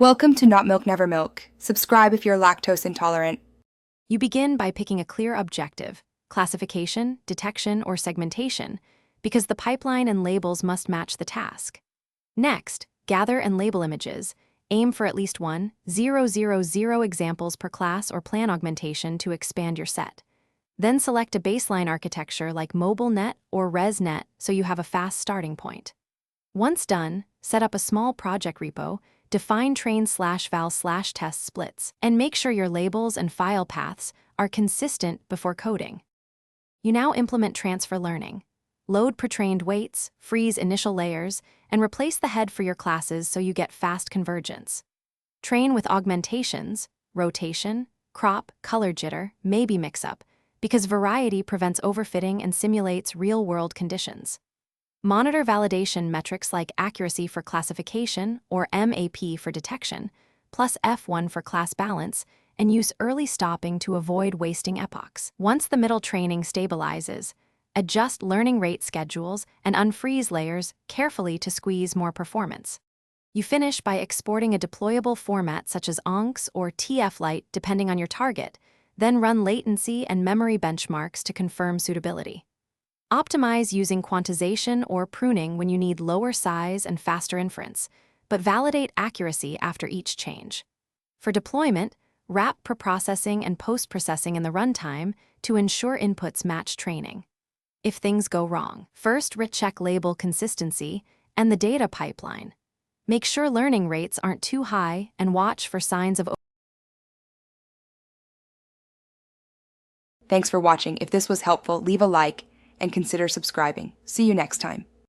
Welcome to Not Milk Never Milk. Subscribe if you're lactose intolerant. You begin by picking a clear objective, classification, detection, or segmentation, because the pipeline and labels must match the task. Next, gather and label images. Aim for at least 1,000 examples per class or plan augmentation to expand your set. Then select a baseline architecture like MobileNet or ResNet so you have a fast starting point. Once done, set up a small project repo, define train/val/test splits, and make sure your labels and file paths are consistent before coding. You now implement transfer learning. Load pre-trained weights, freeze initial layers, and replace the head for your classes so you get fast convergence. Train with augmentations, rotation, crop, color jitter, maybe mix-up, because variety prevents overfitting and simulates real-world conditions. Monitor validation metrics like accuracy for classification or MAP for detection, plus F1 for class balance, and use early stopping to avoid wasting epochs. Once the middle training stabilizes, adjust learning rate schedules and unfreeze layers carefully to squeeze more performance. You finish by exporting a deployable format such as ONCS or TF-Lite depending on your target, then run latency and memory benchmarks to confirm suitability. Optimize using quantization or pruning when you need lower size and faster inference, but validate accuracy after each change. For deployment, wrap preprocessing and post-processing in the runtime to ensure inputs match training. If things go wrong, first recheck label consistency and the data pipeline. Make sure learning rates aren't too high and watch for signs of. Thanks for watching. If this was helpful, leave a like and consider subscribing. See you next time.